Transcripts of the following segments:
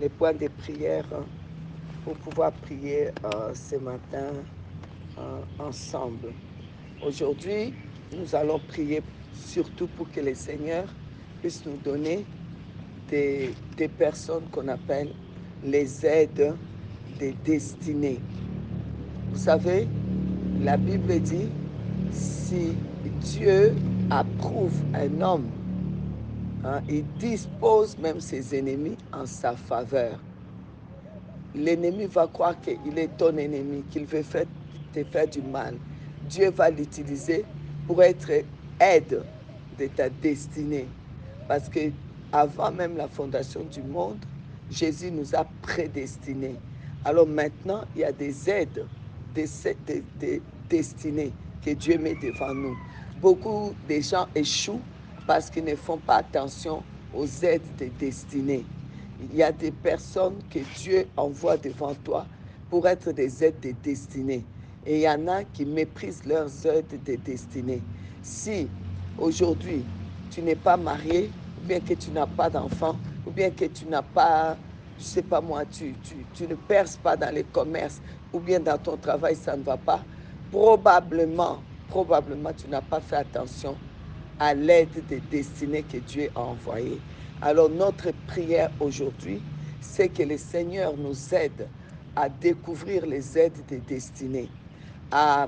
les points de prière pour pouvoir prier ce matin ensemble. Aujourd'hui, nous allons prier surtout pour que le Seigneur puisse nous donner des personnes qu'on appelle les aides des destinées. Vous savez, la Bible dit, si Dieu approuve un homme, il dispose même ses ennemis en sa faveur. L'ennemi va croire qu'il est ton ennemi, qu'il veut te faire du mal. Dieu va l'utiliser pour être aide de ta destinée. Parce que avant même la fondation du monde, Jésus nous a prédestinés. Alors maintenant, il y a des aides, des destinées que Dieu met devant nous. Beaucoup de gens échouent parce qu'ils ne font pas attention aux aides des destinées. Il y a des personnes que Dieu envoie devant toi pour être des aides de destinée. Et il y en a qui méprisent leurs aides de destinée. Si aujourd'hui tu n'es pas marié, ou bien que tu n'as pas d'enfant, ou bien que tu n'as pas, je ne sais pas moi, tu ne perces pas dans les commerces, ou bien dans ton travail ça ne va pas, probablement tu n'as pas fait attention à l'aide des destinées que Dieu a envoyées. Alors notre prière aujourd'hui, c'est que le Seigneur nous aide à découvrir les aides des destinées, à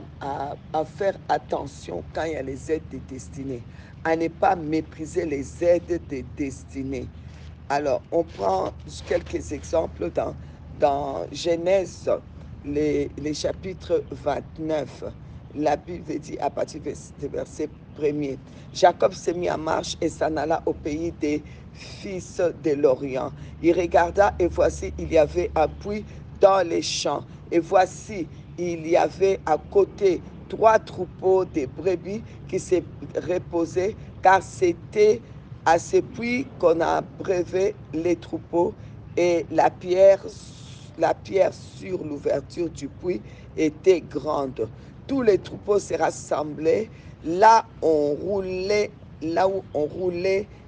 faire attention quand il y a les aides des destinées, à ne pas mépriser les aides des destinées. Alors, on prend quelques exemples dans Genèse, les chapitres 29. La Bible dit à partir du verset 1er, Jacob s'est mis en marche et s'en alla au pays des fils de l'Orient. Il regarda et voici, il y avait un puits dans les champs. Et voici, il y avait à côté 3 troupeaux de brebis qui se reposaient, car c'était à ce puits qu'on a brevé les troupeaux, et la pierre sur l'ouverture du puits était grande. Tous les troupeaux se rassemblaient là où on roulait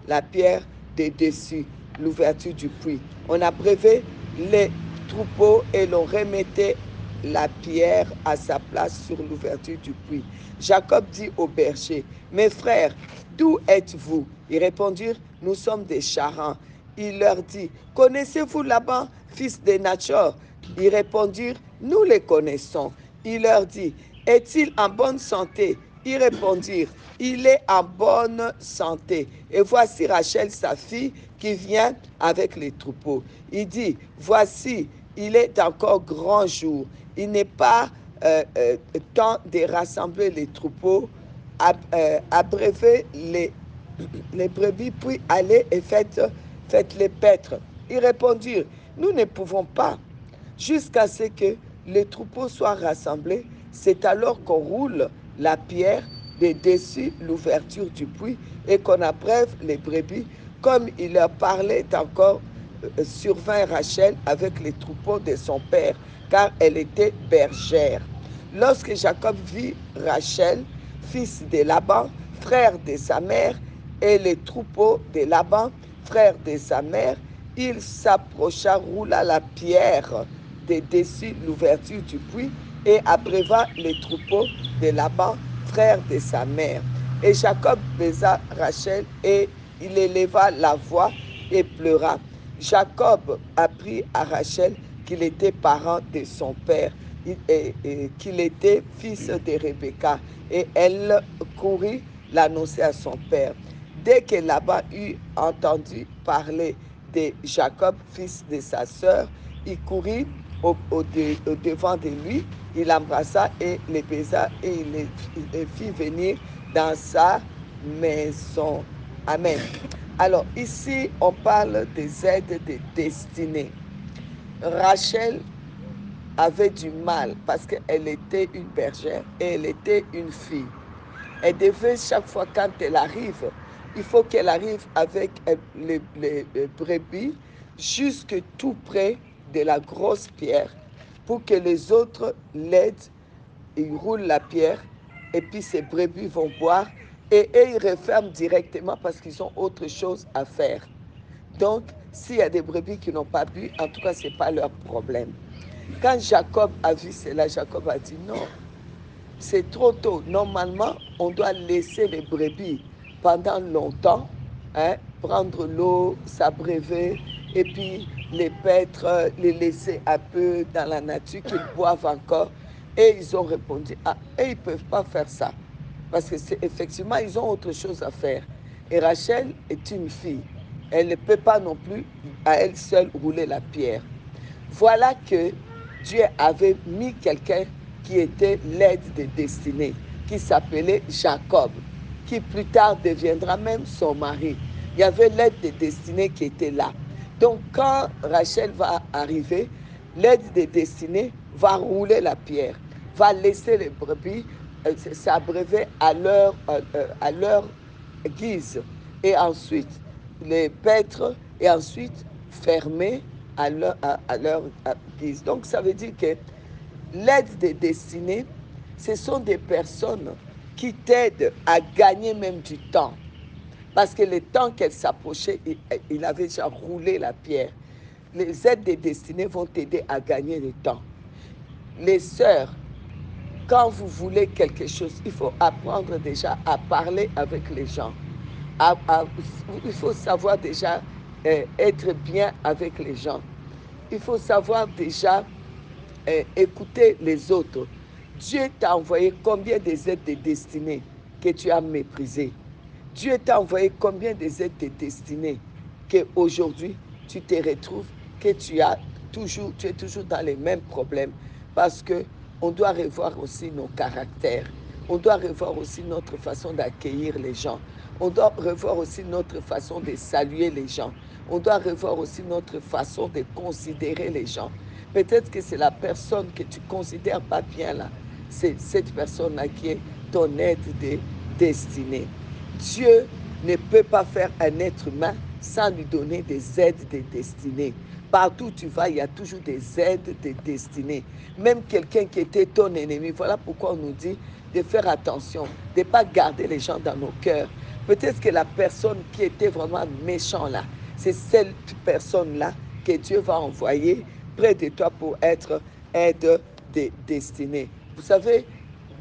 la pierre de dessus l'ouverture du puits. On a brevé les troupeaux et l'on remettait la pierre à sa place sur l'ouverture du puits. Jacob dit aux bergers, mes frères, d'où êtes-vous? Ils répondirent, nous sommes des Charans. Il leur dit, connaissez-vous Laban, fils de Nachor? Ils répondirent, nous les connaissons. Il leur dit, est-il en bonne santé? Ils répondirent, il est en bonne santé. Et voici Rachel, sa fille, qui vient avec les troupeaux. Il dit, voici, il est encore grand jour. Il n'est pas temps de rassembler les troupeaux, abreuvez les brebis, puis allez et faites les paître. Ils répondirent, nous ne pouvons pas, jusqu'à ce que les troupeaux soient rassemblés. C'est alors qu'on roule la pierre de dessus l'ouverture du puits et qu'on abreuve les brebis. Comme il leur parlait encore, survint Rachel avec les troupeaux de son père, car elle était bergère. Lorsque Jacob vit Rachel, fils de Laban, frère de sa mère, et les troupeaux de Laban, frère de sa mère, il s'approcha, roula la pierre de dessus l'ouverture du puits et abreuva les troupeaux de Laban, frère de sa mère. Et Jacob baisa Rachel et il éleva la voix et pleura. Jacob apprit à Rachel qu'il était parent de son père, et qu'il était fils de Rebecca, et elle courut l'annoncer à son père. Dès que Laban eut entendu parler de Jacob, fils de sa sœur, il courut au devant de lui, il l'embrassa et le baisa et il fit venir dans sa maison. Amen. Alors ici, on parle des aides des destinées. Rachel avait du mal parce qu'elle était une bergère et elle était une fille. Elle devait, chaque fois quand elle arrive, il faut qu'elle arrive avec les brebis jusque tout près de la grosse pierre pour que les autres l'aident. Ils roulent la pierre et puis ces brebis vont boire et ils referment directement parce qu'ils ont autre chose à faire. Donc, S'il y a des brebis qui n'ont pas bu, en tout cas, ce n'est pas leur problème. Quand Jacob a vu cela, Jacob a dit non, c'est trop tôt. Normalement, on doit laisser les brebis pendant longtemps, hein, prendre l'eau, s'abreuver, et puis les paître, les laisser un peu dans la nature, qu'ils boivent encore. Et ils ont répondu, ah, et ils ne peuvent pas faire ça. Parce que effectivement, ils ont autre chose à faire. Et Rachel est une fille. Elle ne peut pas non plus, à elle seule, rouler la pierre. Voilà que Dieu avait mis quelqu'un qui était l'aide des destinées, qui s'appelait Jacob, qui plus tard deviendra même son mari. Il y avait l'aide des destinées qui était là. Donc quand Rachel va arriver, l'aide des destinées va rouler la pierre, va laisser les brebis s'abreuver à leur guise. Et ensuite, les paître et ensuite fermer à leur guise. Donc ça veut dire que l'aide des destinées, ce sont des personnes qui t'aident à gagner même du temps. Parce que le temps qu'elle s'approchait, il avait déjà roulé la pierre. Les aides des destinées vont t'aider à gagner du temps. Les sœurs, quand vous voulez quelque chose, il faut apprendre déjà à parler avec les gens. Il faut savoir déjà être bien avec les gens. Il faut savoir déjà écouter les autres. Dieu t'a envoyé combien des aides de destinée que tu as méprisées. Dieu t'a envoyé combien des aides de destinée qu'aujourd'hui tu te retrouves, que tu es toujours dans les mêmes problèmes. Parce que on doit revoir aussi nos caractères. On doit revoir aussi notre façon d'accueillir les gens. On doit revoir aussi notre façon de saluer les gens. On doit revoir aussi notre façon de considérer les gens. Peut-être que c'est la personne que tu ne considères pas bien là. C'est cette personne-là qui est ton aide de destinée. Dieu ne peut pas faire un être humain sans lui donner des aides de destinée. Partout où tu vas, il y a toujours des aides de destinée. Même quelqu'un qui était ton ennemi. Voilà pourquoi on nous dit de faire attention, de ne pas garder les gens dans nos cœurs. Peut-être que la personne qui était vraiment méchant là, c'est cette personne-là que Dieu va envoyer près de toi pour être aide de destinée. Vous savez,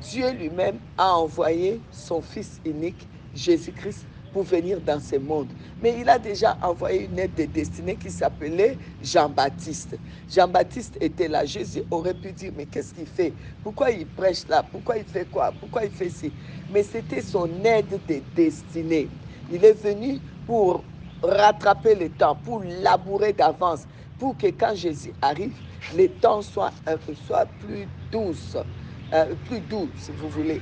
Dieu lui-même a envoyé son Fils unique, Jésus-Christ, pour venir dans ce monde. Mais il a déjà envoyé une aide de destinée qui s'appelait Jean-Baptiste. Jean-Baptiste était là. Jésus aurait pu dire, mais qu'est-ce qu'il fait? Pourquoi il prêche là? Pourquoi il fait quoi? Pourquoi il fait ci? Mais c'était son aide de destinée. Il est venu pour rattraper le temps, pour labourer d'avance, pour que quand Jésus arrive, les temps soient plus douces, plus doux, si vous voulez,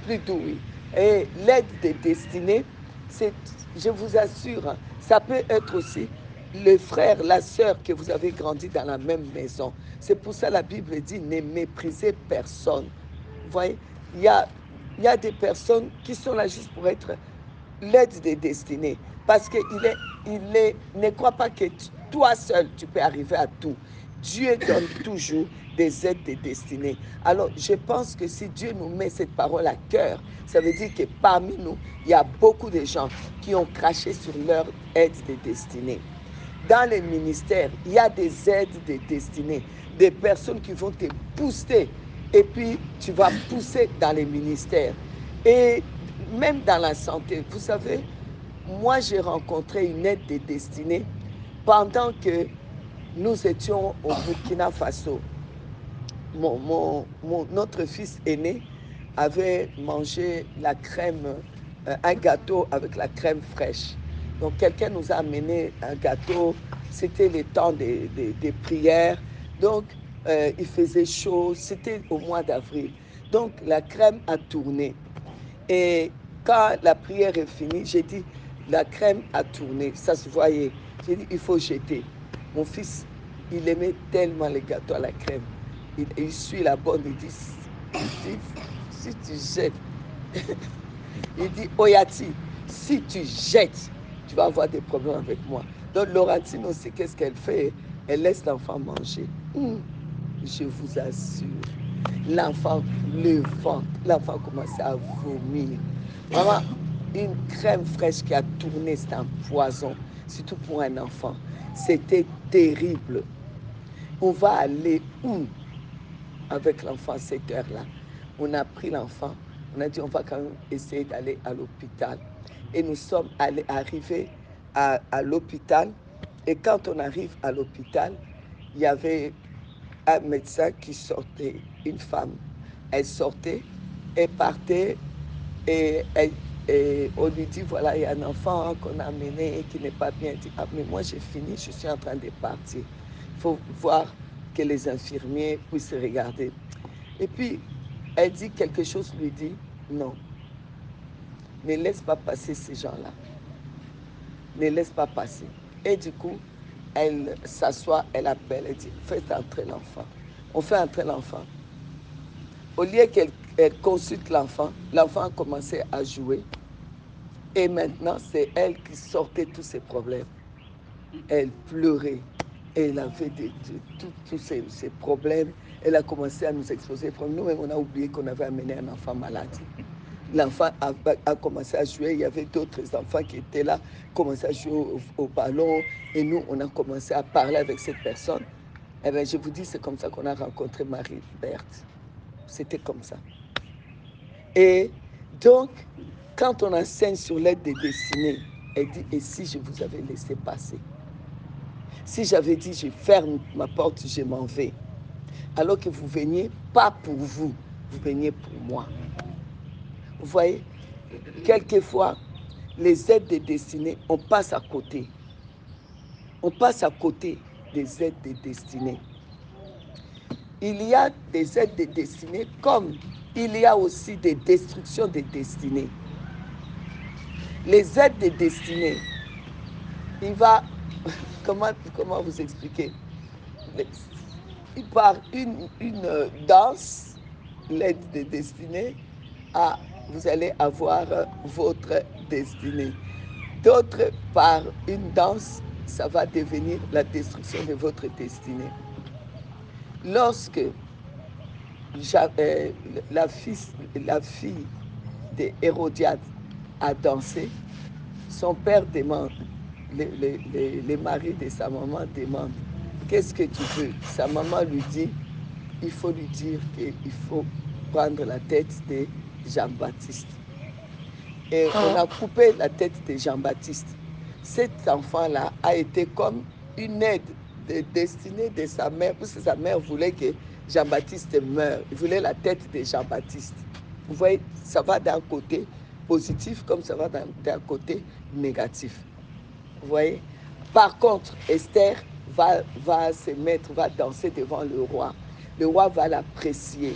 plus doux, oui. Et l'aide des destinées, c'est, je vous assure, ça peut être aussi le frère, la sœur que vous avez grandi dans la même maison. C'est pour ça que la Bible dit, ne méprisez personne. Vous voyez, il y a, il y a des personnes qui sont là juste pour être l'aide des destinées. Parce qu'il ne croit pas que toi seul, tu peux arriver à tout. Dieu donne toujours des aides des destinées. Alors, je pense que si Dieu nous met cette parole à cœur, ça veut dire que parmi nous, il y a beaucoup de gens qui ont craché sur leur aide des destinées. Dans les ministères, il y a des aides des destinées, des personnes qui vont te booster et puis tu vas pousser dans les ministères. Et même dans la santé, vous savez, moi j'ai rencontré une aide des destinées pendant que nous étions au Burkina Faso. Notre fils aîné avait mangé la crème, un gâteau avec la crème fraîche. Donc quelqu'un nous a amené un gâteau, c'était le temps des prières. Donc il faisait chaud, c'était au mois d'avril. Donc la crème a tourné. Et quand la prière est finie, j'ai dit, la crème a tourné, ça se voyait. J'ai dit, il faut jeter. Mon fils, il aimait tellement les gâteaux à la crème. Il suit la bonne, il dit, si tu jettes, il dit, Oyati, si tu jettes, tu vas avoir des problèmes avec moi. Donc Laurentine aussi, qu'est-ce qu'elle fait? Elle laisse l'enfant manger. Je vous assure, l'enfant, le ventre, l'enfant commençait à vomir. Vraiment, une crème fraîche qui a tourné, c'est un poison. surtout pour un enfant. C'était terrible. On va aller où avec l'enfant à cette heure-là? On a pris l'enfant, on a dit on va quand même essayer d'aller à l'hôpital. Et nous sommes arrivés à l'hôpital. Et quand on arrive à l'hôpital, il y avait un médecin qui sortait, une femme. Elle sortait, elle partait et on lui dit voilà, il y a un enfant qu'on a amené et qui n'est pas bien. Elle dit ah, mais moi j'ai fini, je suis en train de partir. Il faut voir que les infirmiers puissent regarder. Et puis, elle dit quelque chose, lui dit non, ne laisse pas passer ces gens-là. Ne laisse pas passer. Et du coup, elle s'assoit, elle appelle, elle dit faites entrer l'enfant. On fait entrer l'enfant. Au lieu qu'elle consulte l'enfant, l'enfant a commencé à jouer. Et maintenant, c'est elle qui sortait tous ses problèmes. Elle pleurait. Elle avait tous ces problèmes. Elle a commencé à nous exposer. Nous-mêmes, on a oublié qu'on avait amené un enfant malade. L'enfant a commencé à jouer. Il y avait d'autres enfants qui étaient là, commençaient à jouer au ballon. Et nous, on a commencé à parler avec cette personne. Eh bien, je vous dis, c'est comme ça qu'on a rencontré Marie-Berthe. C'était comme ça. Et donc, quand on enseigne sur l'aide des destinées, elle dit, et si je vous avais laissé passer? Si j'avais dit, je ferme ma porte, je m'en vais. Alors que vous veniez, pas pour vous, vous veniez pour moi. Vous voyez, quelquefois, les aides des destinées, on passe à côté. On passe à côté des aides des destinées. Il y a des aides des destinées comme il y a aussi des destructions des destinées. Les aides des destinées, il va, comment vous expliquer? Par une danse, l'aide des destinées, à vous allez avoir votre destinée. D'autres, par une danse, ça va devenir la destruction de votre destinée. Lorsque la fille d'Hérodiade a dansé, son père demande, les maris de sa maman demandent, qu'est-ce que tu veux? Sa maman lui dit, il faut lui dire qu'il faut prendre la tête de Jean-Baptiste. Et on a coupé la tête de Jean-Baptiste. Cet enfant-là a été comme une aide de destinée de sa mère, parce que sa mère voulait que Jean-Baptiste meure. Il voulait la tête de Jean-Baptiste. Vous voyez, ça va d'un côté positif comme ça va d'un côté négatif. Vous voyez? Par contre, Esther va se mettre, va danser devant le roi. Le roi va l'apprécier.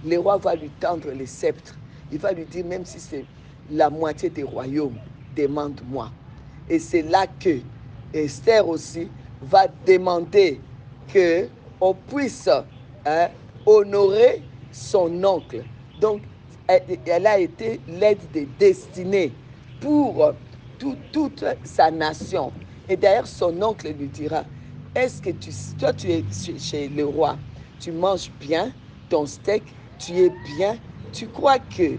Le roi va lui tendre les sceptres. Il va lui dire, même si c'est la moitié des royaumes, demande-moi. Et c'est là que Esther aussi va demander qu'on puisse honorer son oncle. Donc, elle a été l'aide des destinées pour toute sa nation. Et d'ailleurs, son oncle lui dira, est-ce que toi, tu es chez le roi, tu manges bien ton steak, tu es bien, tu crois que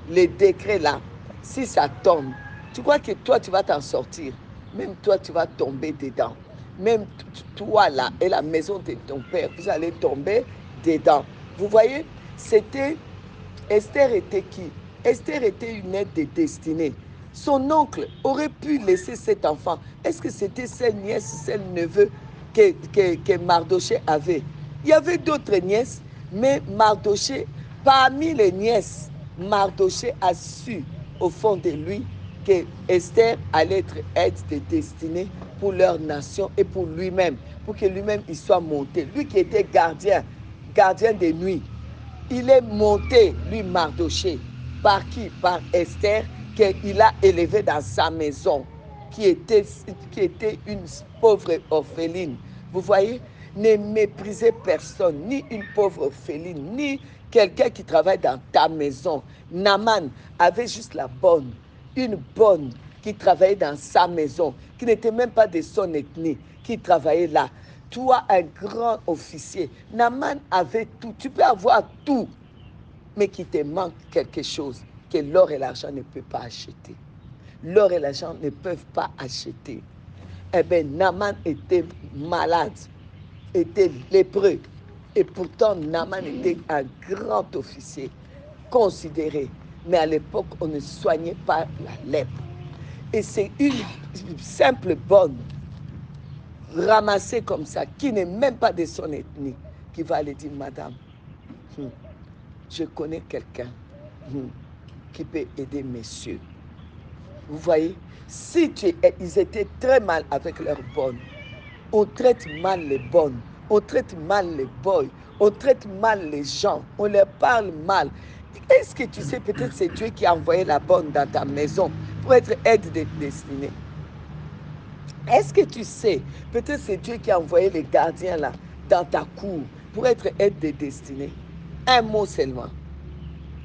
les décrets là, si ça tombe, tu crois que toi, tu vas t'en sortir. Même toi, tu vas tomber dedans. Même toi là et la maison de ton père, vous allez tomber dedans. Vous voyez, c'était Esther était qui? Esther était une aide de destinée. Son oncle aurait pu laisser cet enfant. Est-ce que c'était celle nièce, celle neveu que Mardoché avait? Il y avait d'autres nièces, mais Mardoché, parmi les nièces, Mardoché a su au fond de lui que Esther allait être aide de destinée pour leur nation et pour lui-même, pour que lui-même il soit monté. Lui qui était gardien des nuits, il est monté, lui, Mardoché. Par qui? Par Esther, qu'il a élevé dans sa maison, qui était une pauvre orpheline. Vous voyez, ne méprisez personne, ni une pauvre orpheline, ni quelqu'un qui travaille dans ta maison. Naaman avait juste une bonne qui travaillait dans sa maison, qui n'était même pas de son ethnie, qui travaillait là. Toi, un grand officier, Naaman avait tout. Tu peux avoir tout, mais qu'il te manque quelque chose que l'or et l'argent ne peuvent pas acheter. L'or et l'argent ne peuvent pas acheter. Eh bien, Naaman était malade, était lépreux. Et pourtant, Naaman était un grand officier, considéré. Mais à l'époque, on ne soignait pas la lèpre. Et c'est une simple bonne ramassée comme ça, qui n'est même pas de son ethnie, qui va aller dire, Madame, je connais quelqu'un qui peut aider messieurs. Vous voyez, si ils étaient très mal avec leurs bonnes, on traite mal les bonnes, on traite mal les boys, on traite mal les gens, on leur parle mal. Est-ce que tu sais, peut-être c'est Dieu qui a envoyé la bonne dans ta maison pour être aide de destinée? Est-ce que tu sais, peut-être c'est Dieu qui a envoyé les gardiens là dans ta cour pour être aide de destinée? Un mot seulement,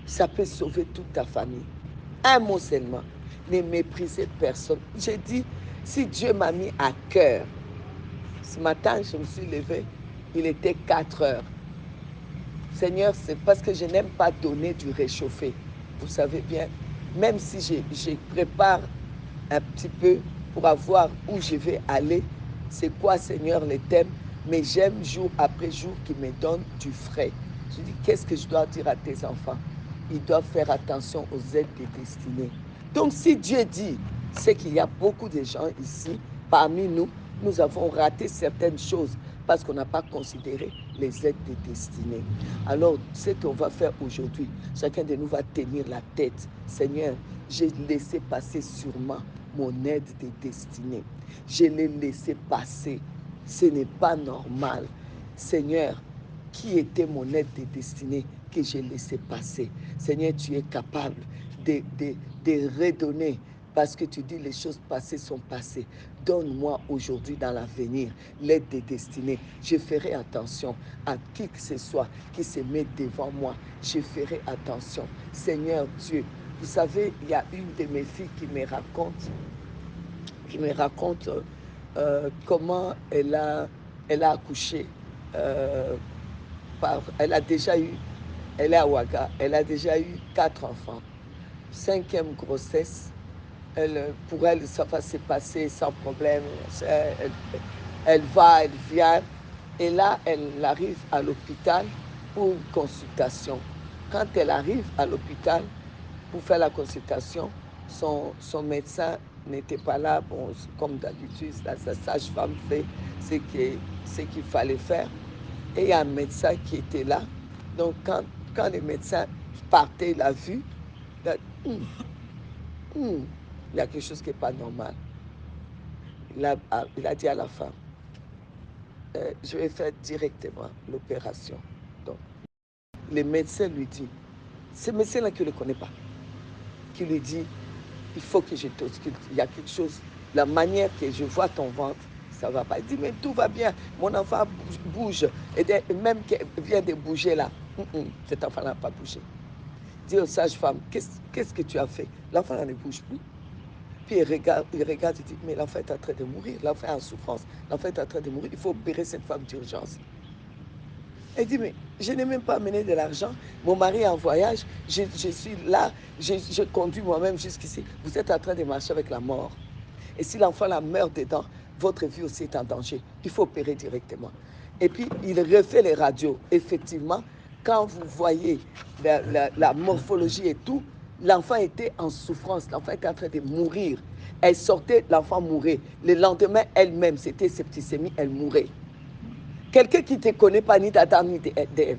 ça peut sauver toute ta famille. Un mot seulement. Ne méprisez personne. J'ai dit, si Dieu m'a mis à cœur, ce matin, je me suis levée, il était 4 heures. Seigneur, c'est parce que je n'aime pas donner du réchauffé. Vous savez bien, même si je prépare un petit peu pour avoir où je vais aller, c'est quoi, Seigneur, les thèmes, mais j'aime jour après jour qu'il me donne du frais. Je dis, qu'est-ce que je dois dire à tes enfants? Ils doivent faire attention aux aides des destinées. Donc, si Dieu dit, c'est qu'il y a beaucoup de gens ici, parmi nous, nous avons raté certaines choses parce qu'on n'a pas considéré les aides des destinées. Alors, ce qu'on va faire aujourd'hui, chacun de nous va tenir la tête. Seigneur, j'ai laissé passer sûrement mon aide des destinées. Je l'ai laissé passer. Ce n'est pas normal. Seigneur, qui était mon aide des destinées que j'ai laissé passer? Seigneur, tu es capable de redonner parce que tu dis les choses passées sont passées. Donne-moi aujourd'hui dans l'avenir l'aide des destinées. Je ferai attention à qui que ce soit qui se met devant moi. Je ferai attention. Seigneur Dieu, vous savez, il y a une de mes filles qui me raconte comment elle a accouché. Elle a déjà eu, elle est à Ouaga, elle a déjà eu 4 enfants. 5e grossesse, pour elle, ça va se passer sans problème. Elle va, elle vient. Et là, elle arrive à l'hôpital pour une consultation. Quand elle arrive à l'hôpital pour faire la consultation, son médecin n'était pas là. Bon, comme d'habitude, sa sage-femme fait ce qu'il fallait faire. Et il y a un médecin qui était là. Donc, quand le médecin partait, il a vu, il a, il y a quelque chose qui n'est pas normal. Il a dit à la femme, je vais faire directement l'opération. Donc, le médecin lui dit, ce médecin-là qui ne le connaît pas, qui lui dit, il faut que je t'ausculte, il y a quelque chose, la manière que je vois ton ventre, ça ne va pas. Il dit, mais tout va bien, mon enfant bouge, et même qu'il vient de bouger là, cet enfant n'a pas bougé. Dis aux sages-femmes, qu'est-ce que tu as fait? L'enfant ne bouge plus. Puis il regarde, il dit, mais l'enfant est en train de mourir, l'enfant est en souffrance, l'enfant est en train de mourir, il faut opérer cette femme d'urgence. Elle dit, mais je n'ai même pas amené de l'argent, mon mari est en voyage, je suis là, je conduis moi-même jusqu'ici, vous êtes en train de marcher avec la mort. Et si l'enfant la meurt dedans, votre vie aussi est en danger, il faut opérer directement. Et puis il refait les radios, effectivement, quand vous voyez la morphologie et tout, l'enfant était en souffrance, l'enfant était en train de mourir. Elle sortait, l'enfant mourait. Le lendemain, elle-même, c'était septicémie, elle mourait. Quelqu'un qui ne te connaît pas ni d'Adam ni d'Ève.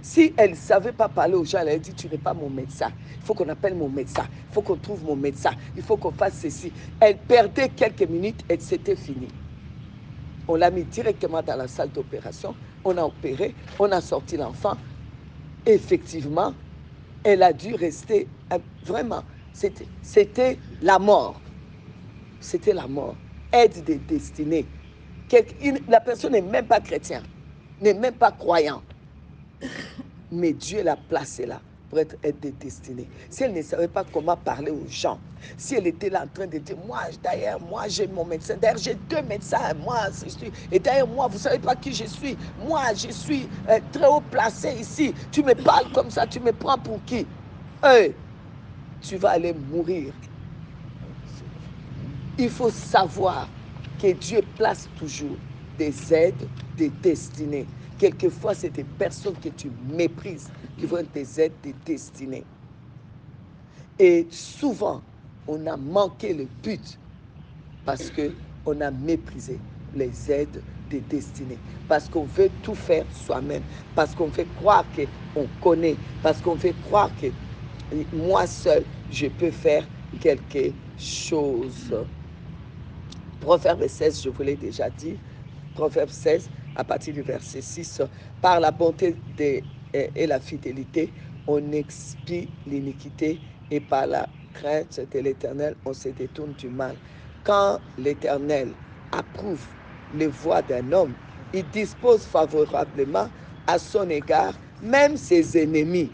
Si elle ne savait pas parler aux gens, elle a dit, tu n'es pas mon médecin. Il faut qu'on appelle mon médecin. Il faut qu'on trouve mon médecin. Il faut qu'on fasse ceci. Elle perdait quelques minutes et c'était fini. On l'a mis directement dans la salle d'opération. On a opéré. On a sorti l'enfant. Effectivement, elle a dû rester. Vraiment, c'était la mort. C'était la mort. Aide des destinées. La personne n'est même pas chrétienne, n'est même pas croyant. Mais Dieu l'a placée là pour être aide des destinées. Si elle ne savait pas comment parler aux gens, si elle était là en train de dire, moi, derrière moi, j'ai mon médecin, derrière j'ai 2 médecins, moi, et derrière moi, vous ne savez pas qui je suis. Moi, je suis très haut placé ici. Tu me parles comme ça, tu me prends pour qui? Hey, tu vas aller mourir. Il faut savoir que Dieu place toujours des aides, des destinées. Quelquefois, c'est des personnes que tu méprises qui vont être des aides, des destinées. Et souvent, on a manqué le but parce qu'on a méprisé les aides des destinées. Parce qu'on veut tout faire soi-même. Parce qu'on fait croire qu'on connaît. Parce qu'on fait croire que moi seul, je peux faire quelque chose. Proverbe 16, je vous l'ai déjà dit. Proverbe 16, à partir du verset 6. Par la bonté et la fidélité, on expie l'iniquité et par la crainte de l'Éternel, on se détourne du mal. Quand l'Éternel approuve les voies d'un homme, il dispose favorablement à son égard même ses ennemis.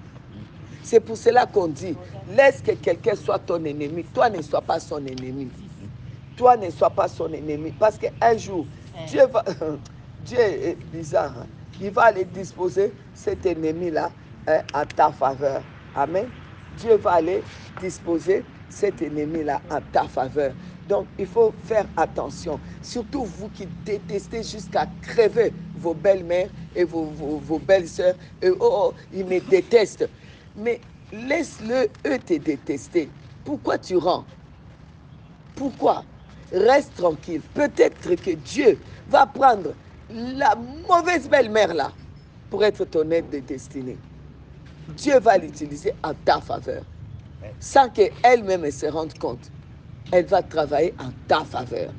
C'est pour cela qu'on dit, laisse que quelqu'un soit ton ennemi, toi ne sois pas son ennemi. Toi ne sois pas son ennemi. Parce qu'un jour, Dieu est bizarre, hein? Il va aller disposer cet ennemi-là en ta faveur. Amen. Dieu va aller disposer cet ennemi-là en ta faveur. Donc, il faut faire attention. Surtout vous qui détestez jusqu'à crever vos belles-mères et vos belles-sœurs. Et oh, ils me détestent. Mais laisse-le, eux, te détester. Pourquoi tu rends? Pourquoi? Reste tranquille. Peut-être que Dieu va prendre la mauvaise belle-mère là pour être ton aide de destinée. Dieu va l'utiliser en ta faveur. Sans qu'elle-même se rende compte. Elle va travailler en ta faveur.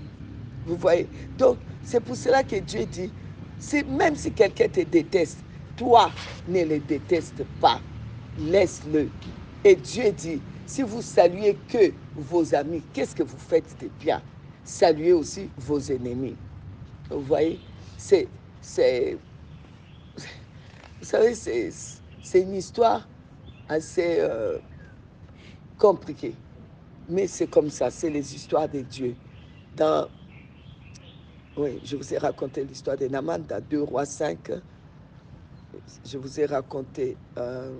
Vous voyez? Donc, c'est pour cela que Dieu dit, même si quelqu'un te déteste, toi, ne le déteste pas. Laisse-le. Et Dieu dit, si vous saluez que vos amis, qu'est-ce que vous faites de bien? Saluez aussi vos ennemis. Vous voyez? Vous savez, c'est une histoire assez compliquée. Mais c'est comme ça, c'est les histoires de Dieu. Oui, je vous ai raconté l'histoire de Naaman dans 2 Rois 5. Je vous ai raconté dans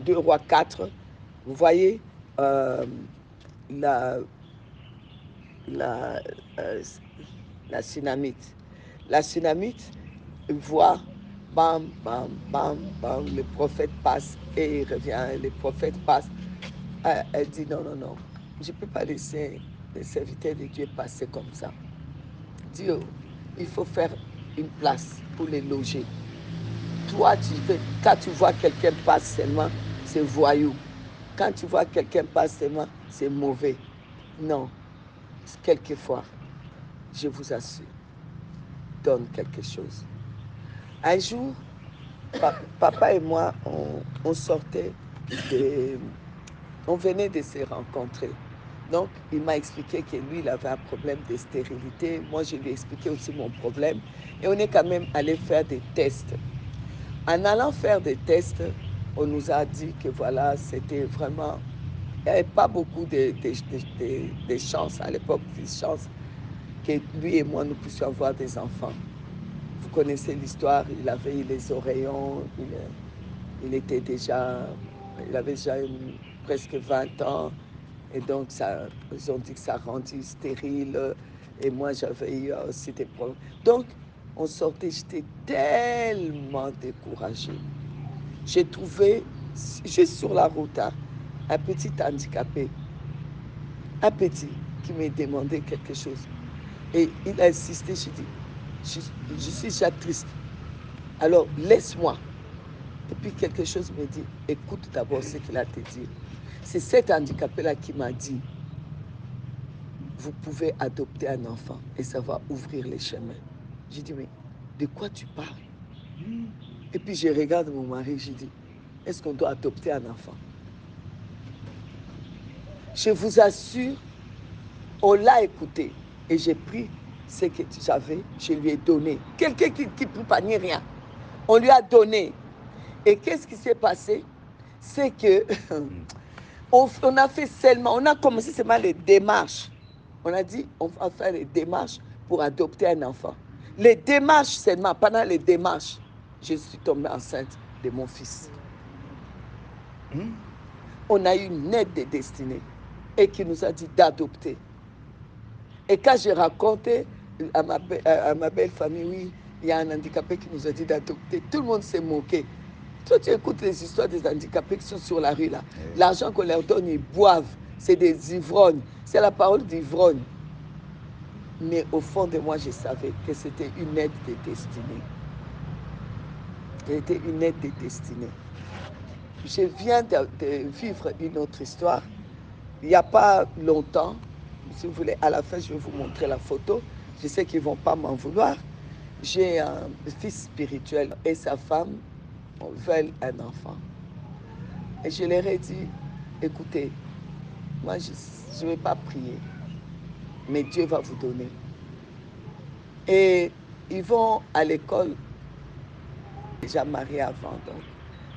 2 Rois 4. Vous voyez la Sunamite. La Sunamite voit, bam, bam, bam, bam, le prophète passe et il revient, le prophète passe. Elle dit non, non, non, je ne peux pas laisser les serviteurs de Dieu passer comme ça. Dieu, il faut faire une place pour les loger. Toi, quand tu vois quelqu'un passer seulement, c'est voyou. Quand tu vois quelqu'un passer seulement, c'est mauvais. Non, quelquefois, je vous assure, donne quelque chose. Un jour, papa et moi, on sortait on venait de se rencontrer. Donc, il m'a expliqué que lui, il avait un problème de stérilité. Moi, je lui ai expliqué aussi mon problème. Et on est quand même allé faire des tests. En allant faire des tests, on nous a dit que voilà, c'était vraiment... Il n'y avait pas beaucoup de chances à l'époque, des chances que lui et moi, nous puissions avoir des enfants. Vous connaissez l'histoire, il avait eu les oreillons, il était déjà... Il avait déjà presque 20 ans. Et donc, ils ont dit que ça rendit stérile. Et moi, j'avais eu aussi des problèmes. Donc, on sortait, j'étais tellement découragée. J'ai trouvé, juste sur la route, un petit handicapé, un petit, qui m'a demandé quelque chose. Et il a insisté, j'ai dit, je suis déjà triste. Alors, laisse-moi. Et puis quelque chose me dit, écoute d'abord ce qu'il a te dire. C'est cet handicapé-là qui m'a dit, vous pouvez adopter un enfant et ça va ouvrir les chemins. J'ai dit, mais de quoi tu parles? Et puis je regarde mon mari, j'ai dit, est-ce qu'on doit adopter un enfant? Je vous assure, on l'a écouté et j'ai pris ce que j'avais, je lui ai donné. Quelqu'un qui ne peut pas ni rien. On lui a donné. Et qu'est-ce qui s'est passé? C'est que on a fait seulement, on a commencé seulement les démarches. On a dit, on va faire les démarches pour adopter un enfant. Les démarches seulement, pendant les démarches, je suis tombée enceinte de mon fils. On a eu une aide de destinée. et qui nous a dit d'adopter. Et quand j'ai raconté à ma belle famille, oui, il y a un handicapé qui nous a dit d'adopter, tout le monde s'est moqué. Toi, tu écoutes les histoires des handicapés qui sont sur la rue, là. L'argent qu'on leur donne, ils boivent. C'est des ivrognes. C'est la parole d'ivrogne. Mais au fond de moi, je savais que c'était une aide de destinée. C'était une aide de destinée. Je viens de vivre une autre histoire. Il n'y a pas longtemps, si vous voulez, à la fin, je vais vous montrer la photo. Je sais qu'ils ne vont pas m'en vouloir. J'ai un fils spirituel et sa femme veulent un enfant. Et je leur ai dit, écoutez, moi, je ne vais pas prier, mais Dieu va vous donner. Et ils vont à l'école, déjà mariés avant, donc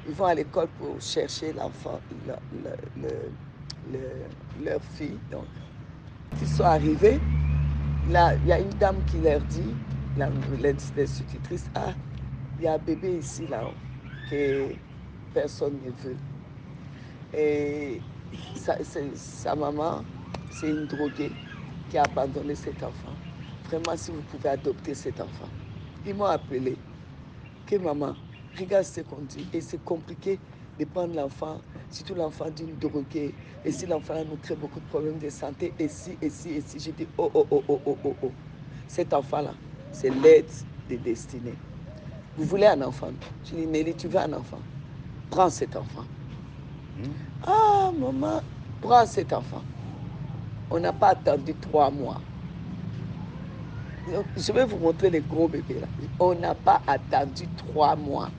ils vont à l'école pour chercher l'enfant, leur fille. Donc, ils sont arrivés, là, il y a une dame qui leur dit, l'institutrice, ah, il y a un bébé ici, là-haut, que personne ne veut. Et sa maman, c'est une droguée qui a abandonné cet enfant. Vraiment, si vous pouvez adopter cet enfant. Ils m'ont appelé. Que maman, regarde ce qu'on dit. Et c'est compliqué de prendre l'enfant, surtout l'enfant d'une droguée. Et si l'enfant nous crée beaucoup de problèmes de santé, et si. J'ai dit, oh, oh, oh, oh, oh, oh, oh. Cet enfant-là, c'est l'aide des destinées. Vous voulez un enfant? Je dis, Nelly, tu veux un enfant? Prends cet enfant. Ah, maman, prends cet enfant. On n'a pas attendu 3 mois. Je vais vous montrer les gros bébés là. On n'a pas attendu 3 mois.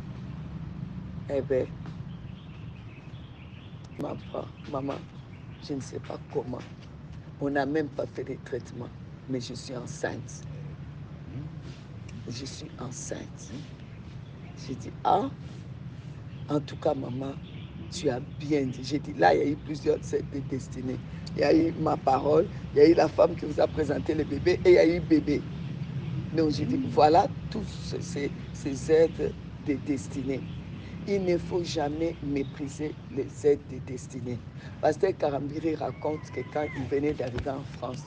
Eh bien, maman, je ne sais pas comment. On n'a même pas fait des traitements. Mais je suis enceinte. Je suis enceinte. J'ai dit, ah, en tout cas, maman, tu as bien dit. J'ai dit, là, il y a eu plusieurs destinées. Il y a eu ma parole, il y a eu la femme qui vous a présenté le bébé et il y a eu bébé. Donc, j'ai dit, voilà tous ces aides de destinée. Il ne faut jamais mépriser les aides de destinée. Pasteur Karambiri raconte que quand il venait d'arriver en France,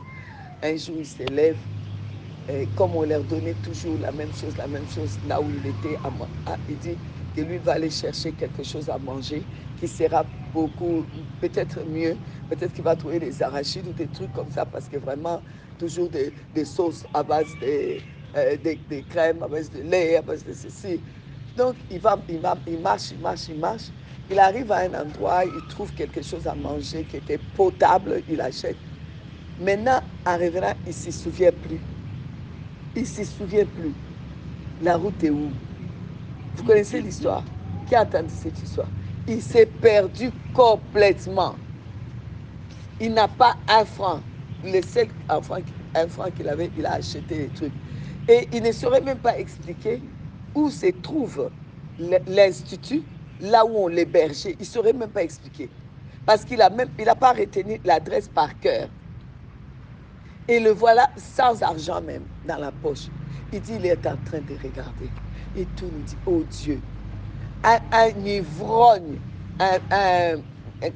un jour, il s'élève, et comme on leur donnait toujours la même chose, là où il était, il dit que lui va aller chercher quelque chose à manger qui sera beaucoup, peut-être mieux, peut-être qu'il va trouver des arachides ou des trucs comme ça, parce que vraiment, toujours des sauces à base des crèmes, à base de lait, à base de ceci. Donc, il marche. Il arrive à un endroit, il trouve quelque chose à manger qui était potable, il achète. Maintenant, en revenant, il ne s'y souvient plus. Il ne se souvient plus. La route est où? Vous connaissez l'histoire? Qui a entendu cette histoire? Il s'est perdu complètement. Il n'a pas un franc. Le seul un franc qu'il avait, il a acheté des trucs. Et il ne saurait même pas expliquer où se trouve l'institut, là où on l'hébergeait. Il ne saurait même pas expliquer. Parce qu'il n'a pas retenu l'adresse par cœur. Et le voilà sans argent même dans la poche. Il dit, il est en train de regarder. Et tout nous dit, oh Dieu, un ivrogne,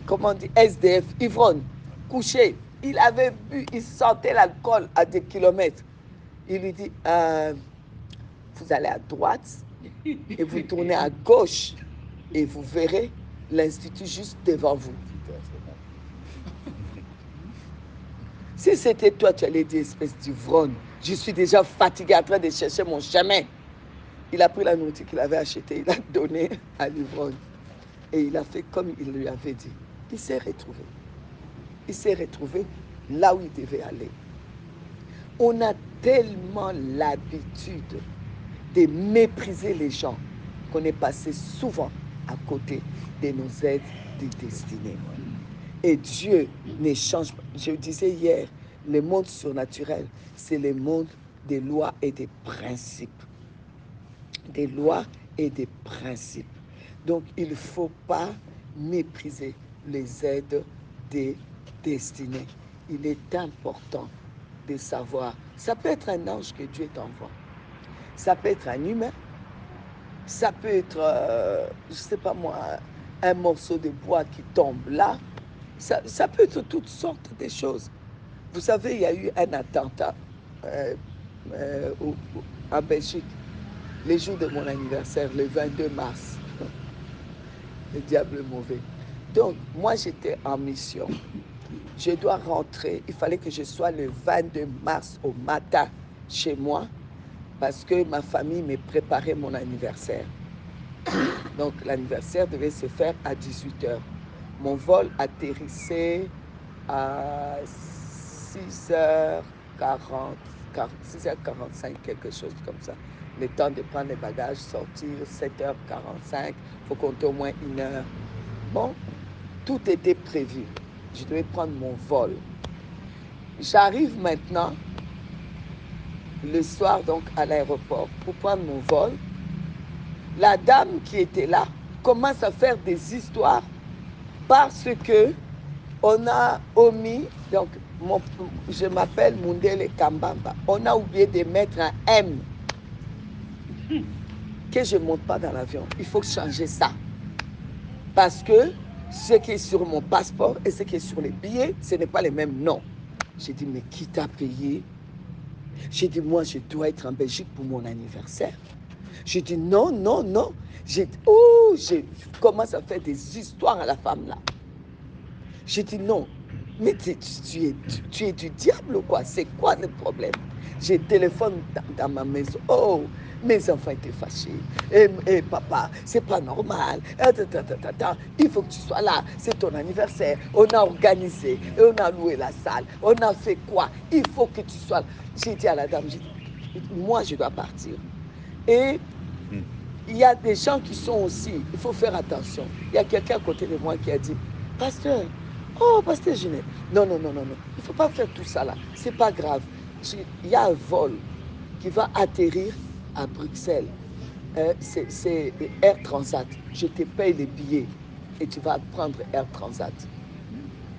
comment on dit, SDF, ivrogne, couché. Il avait bu, il sentait l'alcool à des kilomètres. Il lui dit, vous allez à droite et vous tournez à gauche et vous verrez l'institut juste devant vous. Si c'était toi, tu allais dire, espèce d'ivrogne, je suis déjà fatigué en train de chercher mon chemin. Il a pris la nourriture qu'il avait achetée, il a donné à l'ivrogne. Et il a fait comme il lui avait dit. Il s'est retrouvé. Il s'est retrouvé là où il devait aller. On a tellement l'habitude de mépriser les gens qu'on est passé souvent à côté de nos aides de destinée. Et Dieu ne change pas. Je disais hier, le monde surnaturel, c'est le monde des lois et des principes. Des lois et des principes. Donc, il ne faut pas mépriser les aides des destinées. Il est important de savoir. Ça peut être un ange que Dieu t'envoie. Ça peut être un humain. Ça peut être, je ne sais pas moi, un morceau de bois qui tombe là. Ça peut être toutes sortes de choses. Vous savez, il y a eu un attentat en Belgique, les jours de mon anniversaire, le 22 mars. Le diable est mauvais. Donc, moi, j'étais en mission. Je dois rentrer. Il fallait que je sois le 22 mars au matin chez moi parce que ma famille me préparait mon anniversaire. Donc, l'anniversaire devait se faire à 18h. Mon vol atterrissait à 6h40, 6h45, quelque chose comme ça. Le temps de prendre les bagages, sortir, 7h45, il faut compter au moins 1 heure. Bon, tout était prévu. Je devais prendre mon vol. J'arrive maintenant, le soir, donc, à l'aéroport pour prendre mon vol. La dame qui était là commence à faire des histoires parce que on a omis, donc je m'appelle Mundele Kambamba, on a oublié de mettre un M que je ne monte pas dans l'avion. Il faut changer ça. Parce que ce qui est sur mon passeport et ce qui est sur les billets, ce n'est pas les mêmes noms. J'ai dit, mais qui t'a payé? J'ai dit, moi, je dois être en Belgique pour mon anniversaire. J'ai dit, non, non, non. Je commence à faire des histoires à la femme là. J'ai dit, non, mais tu es du diable ou quoi? C'est quoi le problème? J'ai téléphone dans ma maison. Oh, mes enfants étaient fâchés. Et papa, c'est pas normal. Il faut que tu sois là. C'est ton anniversaire. On a organisé. Et on a loué la salle. On a fait quoi? Il faut que tu sois là. J'ai dit à la dame, moi, je dois partir. Et il y a des gens qui sont aussi, il faut faire attention. Il y a quelqu'un à côté de moi qui a dit, pasteur, oh, pasteur Ginette, non, non, non, non, non, il ne faut pas faire tout ça là, c'est pas grave. Il y a un vol qui va atterrir à Bruxelles. C'est Air Transat. Je te paye les billets et tu vas prendre Air Transat.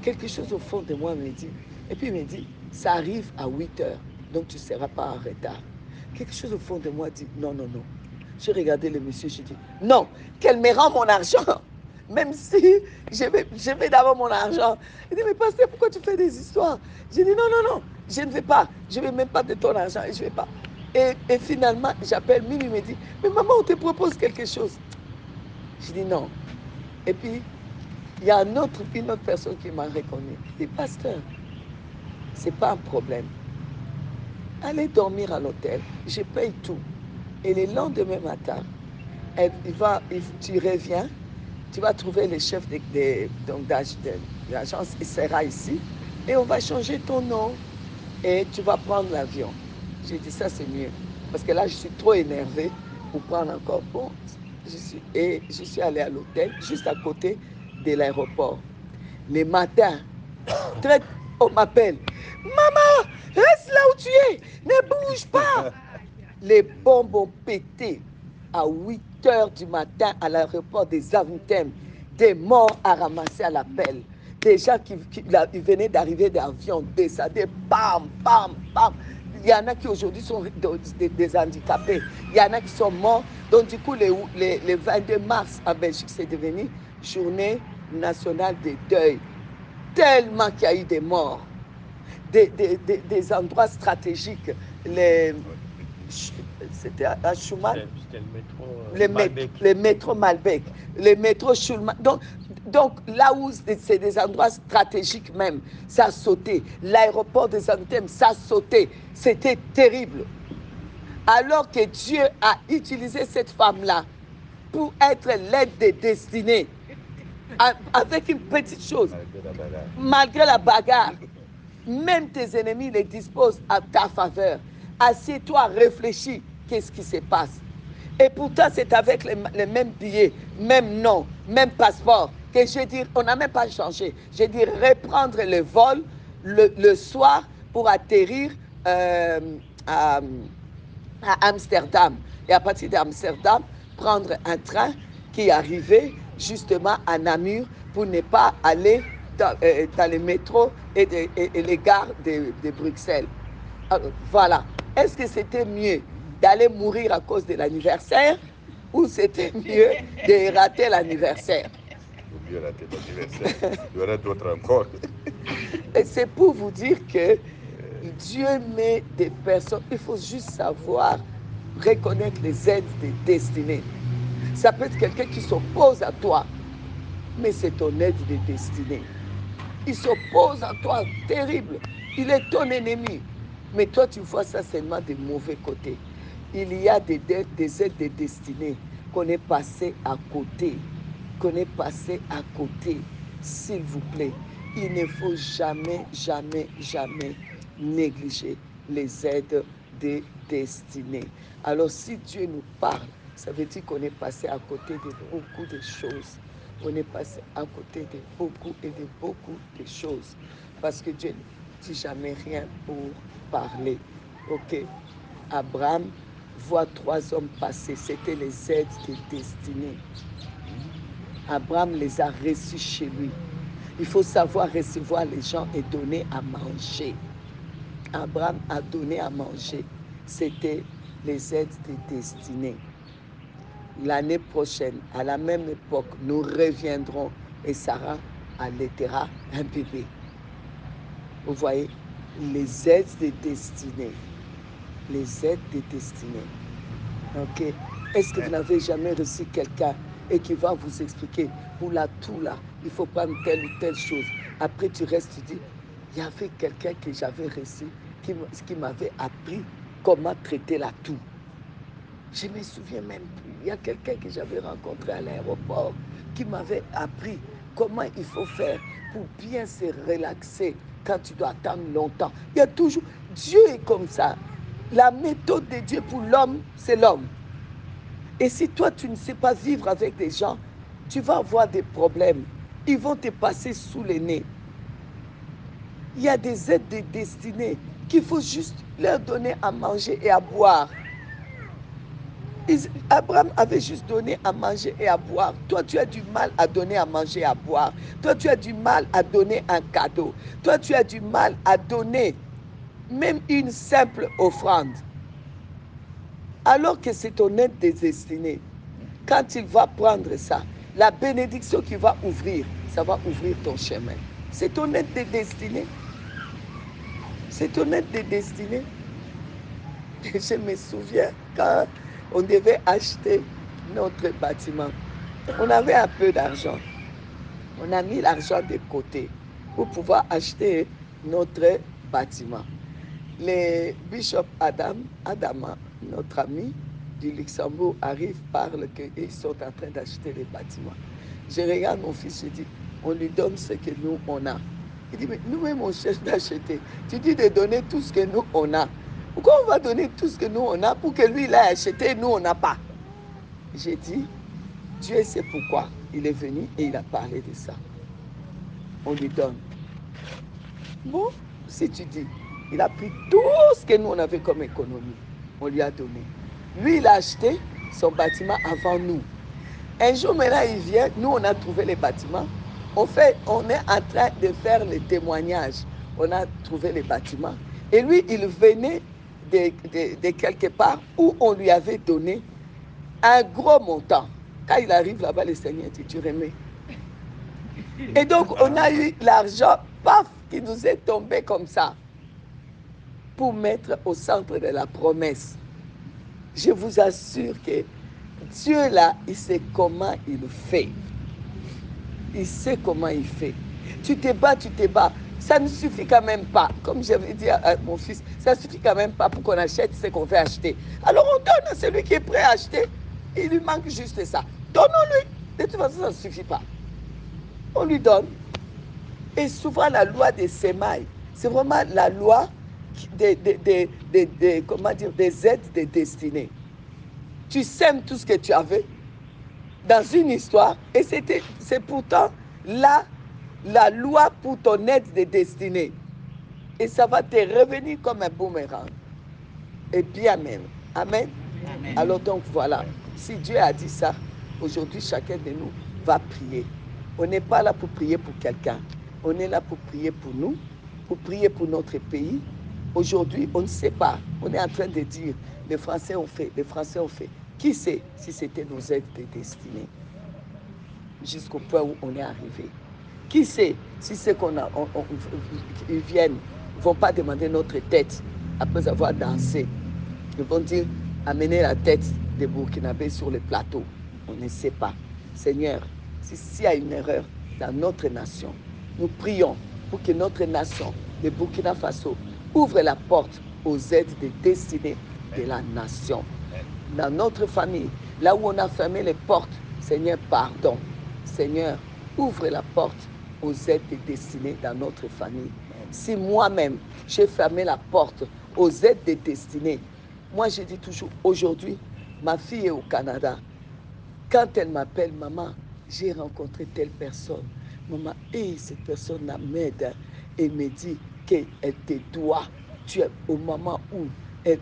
Quelque chose au fond de moi me dit, et puis il me dit, ça arrive à 8 heures, donc tu ne seras pas en retard. Quelque chose au fond de moi dit, non, non, non. J'ai regardé le monsieur, j'ai dit, non, qu'elle me rend mon argent, même si je vais d'abord mon argent. Il dit, mais pasteur, pourquoi tu fais des histoires? J'ai dit, non, non, non, je ne vais pas, je ne vais même pas de ton argent et je ne vais pas. Et finalement, j'appelle Mimi, il me dit, mais maman, on te propose quelque chose. J'ai dit, non. Et puis, il y a une autre personne qui m'a reconnu. Il dit, pasteur, ce n'est pas un problème. Allez dormir à l'hôtel, je paye tout. Et le lendemain matin, tu reviens, tu vas trouver le chef de l'agence, il sera ici, et on va changer ton nom, et tu vas prendre l'avion. J'ai dit, ça c'est mieux, parce que là, je suis trop énervée pour prendre encore. Bon, je suis allée à l'hôtel, juste à côté de l'aéroport. Les matins, on m'appelle, maman, reste là où tu es, ne bouge pas. Les bombes ont pété à 8 heures du matin à l'aéroport des Aventem. Des morts à ramasser à la pelle. Des gens qui venaient d'arriver d'avions, descendaient, bam, bam, bam. Il y en a qui aujourd'hui sont des handicapés. Il y en a qui sont morts. Donc du coup, le 22 mars en Belgique, c'est devenu journée nationale des deuils. Tellement qu'il y a eu des morts. Des endroits stratégiques. C'était à Schumann. C'était le métro Malbec. Malbec. Les métros Malbec, les métros Schulman. Donc là où c'est des endroits stratégiques même, ça a sauté. L'aéroport des Antennes, ça a sauté. C'était terrible. Alors que Dieu a utilisé cette femme-là pour être l'aide des destinés, avec une petite chose, malgré la bagarre, même tes ennemis les disposent à ta faveur. Assieds-toi, réfléchis, qu'est-ce qui se passe? Et pourtant, c'est avec les mêmes billets, même nom, même passeport, que je dis, on n'a même pas changé. Je dis reprendre le vol le soir pour atterrir à Amsterdam. Et à partir d'Amsterdam, prendre un train qui arrivait justement à Namur pour ne pas aller dans les métros et les gares de Bruxelles. Alors, voilà. Est-ce que c'était mieux d'aller mourir à cause de l'anniversaire ou c'était mieux de rater l'anniversaire? Oubliez la tête d'anniversaire. Il y aura d'autres encore. Et c'est pour vous dire que Dieu met des personnes, il faut juste savoir reconnaître les aides des destinées. Ça peut être quelqu'un qui s'oppose à toi, mais c'est ton aide de destinée. Il s'oppose à toi, terrible. Il est ton ennemi. Mais toi, tu vois ça seulement des mauvais côtés. Il y a des aides de destinée qu'on est passé à côté. Qu'on est passé à côté. S'il vous plaît, il ne faut jamais, jamais, jamais négliger les aides de destinée. Alors, si Dieu nous parle, ça veut dire qu'on est passé à côté de beaucoup de choses. On est passé à côté de beaucoup et de beaucoup de choses. Parce que Dieu ne dit jamais rien pour parler. Ok? Abraham voit 3 hommes passer. C'était les aides de destinée. Abraham les a reçus chez lui. Il faut savoir recevoir les gens et donner à manger. Abraham a donné à manger. C'était les aides de destinée. L'année prochaine, à la même époque, nous reviendrons et Sarah allaitera un bébé. Vous voyez, les aides de destinée. Les aides de destinée. Ok? Est-ce que vous n'avez jamais reçu quelqu'un et qui va vous expliquer, pour la tout là, il faut prendre telle ou telle chose. Après, tu restes, tu dis, il y avait quelqu'un que j'avais reçu qui m'avait appris comment traiter la toux. Je ne me souviens même plus. Il y a quelqu'un que j'avais rencontré à l'aéroport qui m'avait appris comment il faut faire pour bien se relaxer quand tu dois attendre longtemps. Il y a toujours... Dieu est comme ça. La méthode de Dieu pour l'homme, c'est l'homme. Et si toi, tu ne sais pas vivre avec des gens, tu vas avoir des problèmes. Ils vont te passer sous les nez. Il y a des aides de destinée qu'il faut juste leur donner à manger et à boire. Abraham avait juste donné à manger et à boire. Toi, tu as du mal à donner à manger et à boire. Toi, tu as du mal à donner un cadeau. Toi, tu as du mal à donner même une simple offrande. Alors que c'est ton aide des destinées. Quand il va prendre ça, la bénédiction qu'il va ouvrir, ça va ouvrir ton chemin. C'est ton aide des destinées. C'est ton aide des destinées. Je me souviens quand on devait acheter notre bâtiment. On avait un peu d'argent. On a mis l'argent de côté pour pouvoir acheter notre bâtiment. Le bishop Adama, notre ami du Luxembourg, arrive, parle qu'ils sont en train d'acheter les bâtiments. Je regarde mon fils, je dis, on lui donne ce que nous, on a. Il dit, mais nous-mêmes, on cherche d'acheter. Tu dis de donner tout ce que nous, on a. Pourquoi on va donner tout ce que nous, on a pour que lui, il ait acheté et nous, on n'a pas? J'ai dit, Dieu sait pourquoi. Il est venu et il a parlé de ça. On lui donne. Bon, si tu dis, il a pris tout ce que nous, on avait comme économie. On lui a donné. Lui, il a acheté son bâtiment avant nous. Un jour, maintenant, il vient. Nous, on a trouvé les bâtiments. On est en train de faire les témoignages. On a trouvé les bâtiments. Et lui, il venait de quelque part où on lui avait donné un gros montant. Quand il arrive là-bas, le Seigneur dit, tu remets. Et donc, on a eu l'argent, paf, qui nous est tombé comme ça, pour mettre au centre de la promesse. Je vous assure que Dieu, là, il sait comment il fait. Il sait comment il fait. Tu te bats, tu te bats. Ça ne suffit quand même pas. Comme j'avais dit à mon fils, ça ne suffit quand même pas pour qu'on achète ce qu'on veut acheter. Alors on donne à celui qui est prêt à acheter. Il lui manque juste ça. Donnons-lui. De toute façon, ça ne suffit pas. On lui donne. Et souvent, la loi des semailles, c'est vraiment la loi comment dire, des aides des destinées. Tu sèmes tout ce que tu avais dans une histoire et c'est pourtant là la loi pour ton aide des destinées. Et ça va te revenir comme un boomerang. Et bien même. Amen. Amen. Alors donc voilà, si Dieu a dit ça, aujourd'hui chacun de nous va prier. On n'est pas là pour prier pour quelqu'un. On est là pour prier pour nous, pour prier pour notre pays. Aujourd'hui, on ne sait pas. On est en train de dire, les Français ont fait, les Français ont fait. Qui sait si c'était nos aides de destinée? jusqu'au point où on est arrivé. Qui sait si ceux ils viennent ne vont pas demander notre tête après avoir dansé. Ils vont dire, amenez la tête des Burkinabés sur le plateau. On ne sait pas. Seigneur, s'il y a une erreur dans notre nation, nous prions pour que notre nation, le Burkina Faso, ouvre la porte aux aides de destinée de la nation. Dans notre famille, là où on a fermé les portes, Seigneur, pardon. Seigneur, ouvre la porte aux aides de destinée dans notre famille. Si moi-même, j'ai fermé la porte aux aides de destinée, moi je dis toujours, aujourd'hui, ma fille est au Canada. Quand elle m'appelle, maman, j'ai rencontré telle personne. Maman, cette personne-là m'aide et me dit qu'elle te doit. Tu es au moment où elle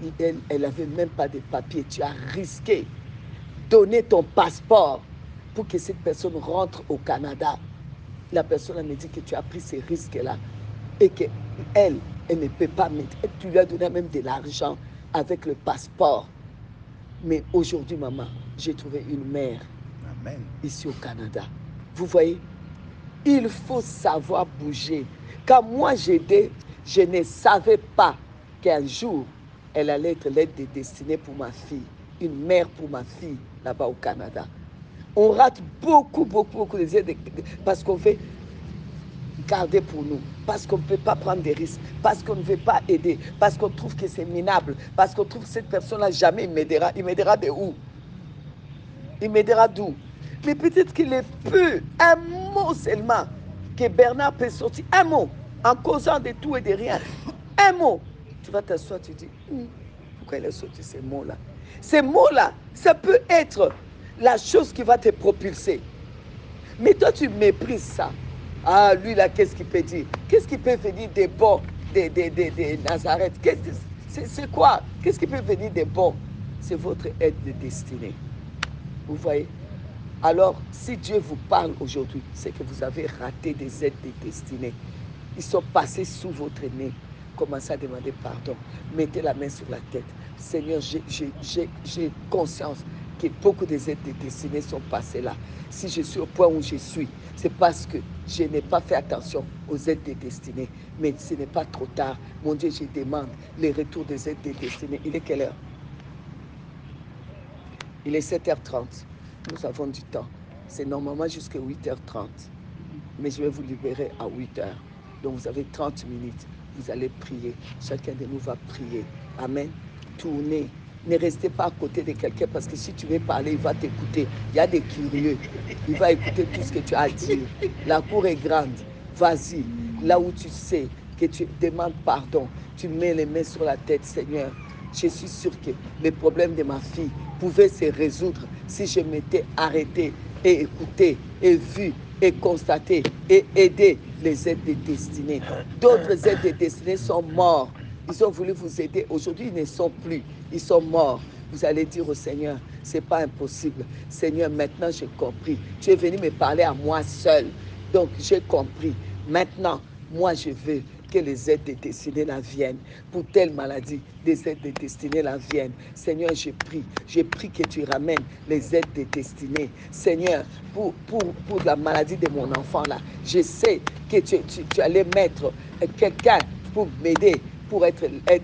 n'avait même pas de papier. Tu as risqué donner ton passeport pour que cette personne rentre au Canada. La personne me dit que tu as pris ces risques-là et qu'elle ne peut pas mettre. Tu lui as donné même de l'argent avec le passeport. Mais aujourd'hui, maman, j'ai trouvé une mère. Amen. Ici au Canada. Vous voyez, il faut savoir bouger. Quand moi j'aidais, je ne savais pas qu'un jour, elle allait être l'aide de destinée pour ma fille, une mère pour ma fille là-bas au Canada. On rate beaucoup des aides parce qu'on fait garder pour nous, parce qu'on ne peut pas prendre des risques, parce qu'on ne veut pas aider, parce qu'on trouve que c'est minable, parce qu'on trouve que cette personne-là jamais m'aidera. Il m'aidera de où? Il m'aidera d'où? Mais peut-être qu'il est peu, un mot seulement, que Bernard peut sortir, un mot, en causant de tout et de rien, un mot. Tu vas t'asseoir, tu dis, pourquoi il a sorti ces mots-là? Ces mots-là, ça peut être la chose qui va te propulser. Mais toi, tu méprises ça. Ah, lui là, qu'est-ce qu'il peut dire? Qu'est-ce qu'il peut venir des bons de Nazareth? C'est quoi? Qu'est-ce qui peut venir des bons? C'est votre aide de destinée. Vous voyez? Alors, si Dieu vous parle aujourd'hui, c'est que vous avez raté des aides de destinée. Ils sont passés sous votre nez. Commencez à demander pardon. Mettez la main sur la tête. Seigneur, j'ai conscience que beaucoup des aides de destinée sont passées là. Si je suis au point où je suis, c'est parce que je n'ai pas fait attention aux aides de destinée. Mais ce n'est pas trop tard. Mon Dieu, je demande les retours des aides de destinée. Il est quelle heure? Il est 7h30. Nous avons du temps. C'est normalement jusqu'à 8h30. Mais je vais vous libérer à 8h. Donc vous avez 30 minutes. Vous allez prier. Chacun de nous va prier. Amen. Tournez. Ne restez pas à côté de quelqu'un parce que si tu veux parler, il va t'écouter. Il y a des curieux. Il va écouter tout ce que tu as à dire. La cour est grande. Vas-y. Là où tu sais que tu demandes pardon. Tu mets les mains sur la tête, Seigneur. Je suis sûr que les problèmes de ma fille pouvaient se résoudre si je m'étais arrêté et écouté et vu et constaté et aidé les aides de destinée. D'autres aides de destinée sont morts. Ils ont voulu vous aider. Aujourd'hui, ils ne sont plus. Ils sont morts. Vous allez dire au Seigneur, ce n'est pas impossible. Seigneur, maintenant j'ai compris. Tu es venu me parler à moi seul. Donc j'ai compris. Maintenant, moi je veux que les aides de destinée la viennent. Pour telle maladie, des aides de destinée la viennent. Seigneur, je prie que tu ramènes les aides de destinée. Seigneur, pour la maladie de mon enfant là, je sais que tu allais mettre quelqu'un pour m'aider, pour être l'aide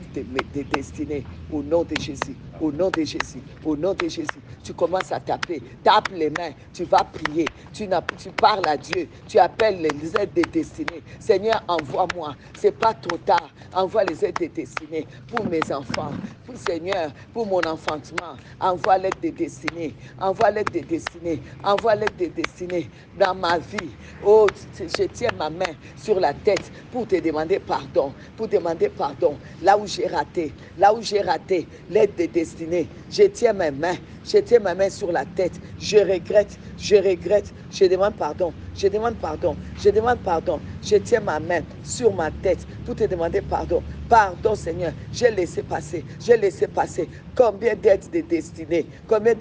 de destinée. Au nom de Jésus, au nom de Jésus, au nom de Jésus. Tu commences à taper, tape les mains, tu vas prier, tu parles à Dieu, tu appelles les aides de destinée. Seigneur, envoie-moi, c'est pas trop tard, envoie les aides de destinée pour mes enfants, pour Seigneur, pour mon enfantement, envoie l'aide de destinée, envoie l'aide de destinée, envoie l'aide de destinée dans ma vie. Oh, je tiens ma main sur la tête pour te demander pardon, là où j'ai raté, l'aide de destinée. Je tiens ma main sur la tête. Je regrette, je demande pardon, je tiens ma main sur ma tête pour te demander pardon. Pardon, Seigneur, j'ai laissé passer, combien d'aides de destinée, combien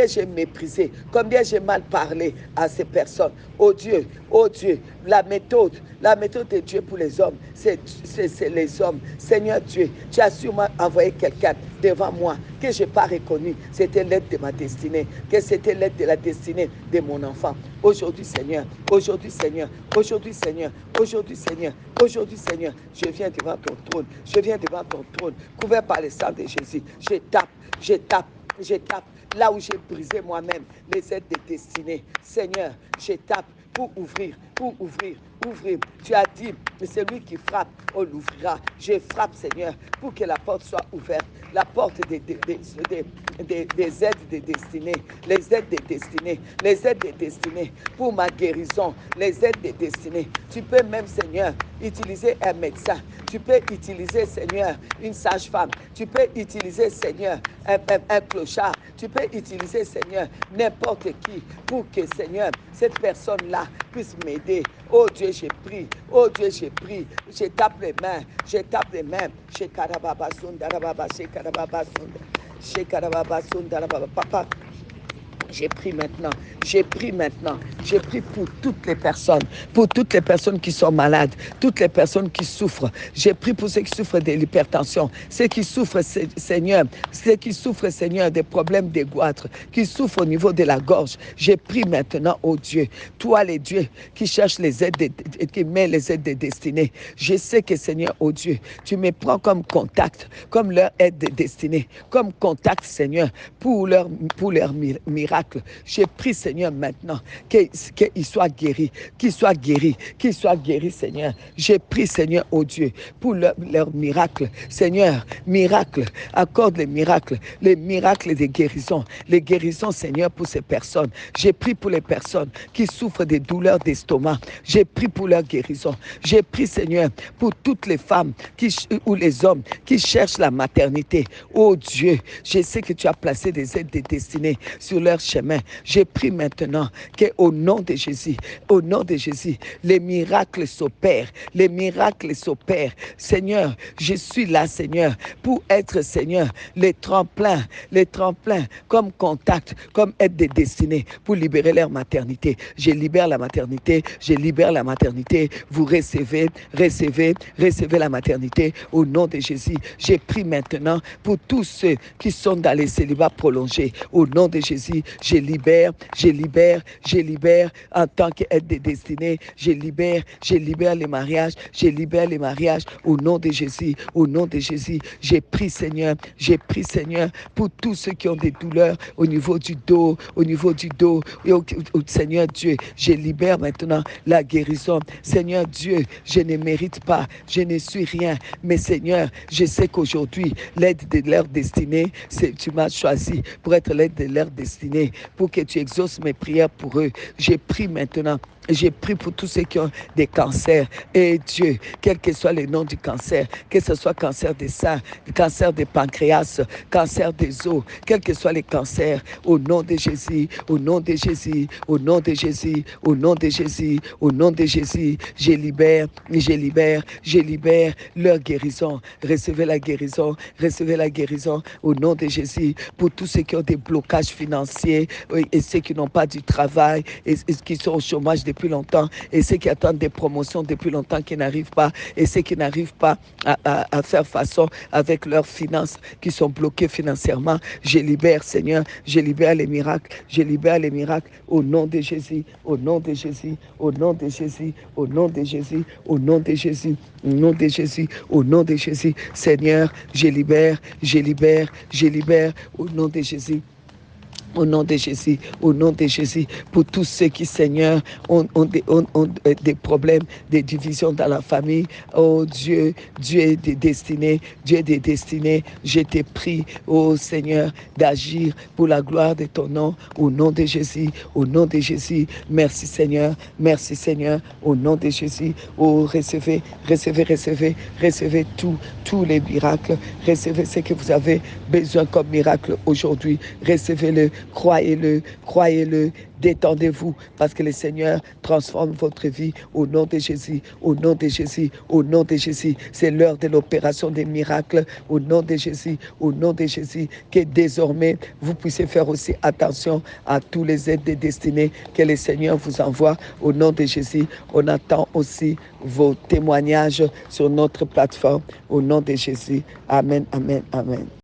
j'ai méprisé, combien j'ai mal parlé à ces personnes. Oh Dieu, la méthode de Dieu pour les hommes, c'est les hommes. Seigneur Dieu, tu as sûrement envoyé quelqu'un devant moi que je n'ai pas reconnu. C'était l'aide de ma destinée, que c'était l'aide de la destinée de mon enfant. Aujourd'hui, Seigneur, je viens devant ton trône, couvert par le sang de Jésus. Je tape là où j'ai brisé moi-même les aides de destinée. Seigneur, je tape pour ouvrir. Tu as dit, celui qui frappe, on l'ouvrira. Je frappe, Seigneur, pour que la porte soit ouverte. La porte des aides de destinée, les aides de destinée pour ma guérison, les aides de destinée. Tu peux même, Seigneur, utiliser un médecin. Tu peux utiliser, Seigneur, une sage-femme. Tu peux utiliser, Seigneur, un clochard. Tu peux utiliser, Seigneur, n'importe qui pour que, Seigneur, cette personne-là puisse m'aider. Oh Dieu, j'ai pris. Je tape les mains. Papa, j'ai pris maintenant. J'ai pris pour toutes les personnes qui sont malades, toutes les personnes qui souffrent. J'ai pris pour ceux qui souffrent de l'hypertension, ceux qui souffrent, Seigneur, des problèmes de goitre, qui souffrent au niveau de la gorge. J'ai pris maintenant, oh Dieu, toi les dieux qui cherchent les aides, qui met les aides de destinée. Je sais que, Seigneur, oh Dieu, tu me prends comme contact, comme leur aide de destinée, comme contact, Seigneur, pour leur miracle. J'ai pris, Seigneur, maintenant qu'il soit guéri, Seigneur. J'ai pris, Seigneur, oh Dieu, pour leur miracle. Seigneur, miracle, accorde les miracles de guérison, les guérisons, Seigneur, pour ces personnes. J'ai pris pour les personnes qui souffrent des douleurs d'estomac. J'ai pris pour leur guérison. J'ai pris, Seigneur, pour toutes les femmes ou les hommes qui cherchent la maternité. Oh Dieu, je sais que tu as placé des aides de destinée sur leur chemin. J'ai pris maintenant qu'au nom de Jésus, les miracles s'opèrent. Seigneur, je suis là, Seigneur, pour être, Seigneur, les tremplins, comme contact, comme aide de destinée, pour libérer leur maternité. Je libère la maternité. Vous recevez la maternité au nom de Jésus. J'ai pris maintenant pour tous ceux qui sont dans les célibats prolongés. Au nom de Jésus, je libère en tant qu'aide de destinée. Je libère les mariages. Au nom de Jésus. J'ai pris, Seigneur, pour tous ceux qui ont des douleurs au niveau du dos. Et Seigneur Dieu, je libère maintenant la guérison. Seigneur Dieu, je ne mérite pas, je ne suis rien. Mais Seigneur, je sais qu'aujourd'hui, l'aide de leur destinée, tu m'as choisi pour être l'aide de leur destinée, pour que tu exauces mes prières pour eux. J'ai pris maintenant. J'ai pris pour tous ceux qui ont des cancers. Et Dieu, quel que soit le nom du cancer, que ce soit cancer des seins, cancer des pancréas, cancer des os, quel que soit les cancers, au nom de Jésus, je libère leur guérison. Recevez la guérison, au nom de Jésus, pour tous ceux qui ont des blocages financiers et ceux qui n'ont pas du travail et qui sont au chômage depuis longtemps et ceux qui attendent des promotions depuis longtemps qui n'arrivent pas et ceux qui n'arrivent pas à faire façon avec leurs finances qui sont bloquées financièrement. Je libère, Seigneur, les miracles, au nom de Jésus, Seigneur, je libère, au nom de Jésus. Au nom de Jésus, pour tous ceux qui, Seigneur, ont des problèmes, des divisions dans la famille. Oh Dieu est des destinées, je t'ai prie, oh Seigneur, d'agir pour la gloire de ton nom. Au nom de Jésus, merci Seigneur, au nom de Jésus. Oh, recevez tous les miracles, recevez ce que vous avez besoin comme miracle aujourd'hui, recevez-le Croyez-le, croyez-le. Détendez-vous parce que le Seigneur transforme votre vie au nom de Jésus, au nom de Jésus, au nom de Jésus. C'est l'heure de l'opération des miracles au nom de Jésus, au nom de Jésus. Que désormais, vous puissiez faire aussi attention à tous les aides de destinée que le Seigneur vous envoie au nom de Jésus. On attend aussi vos témoignages sur notre plateforme au nom de Jésus. Amen, amen, amen.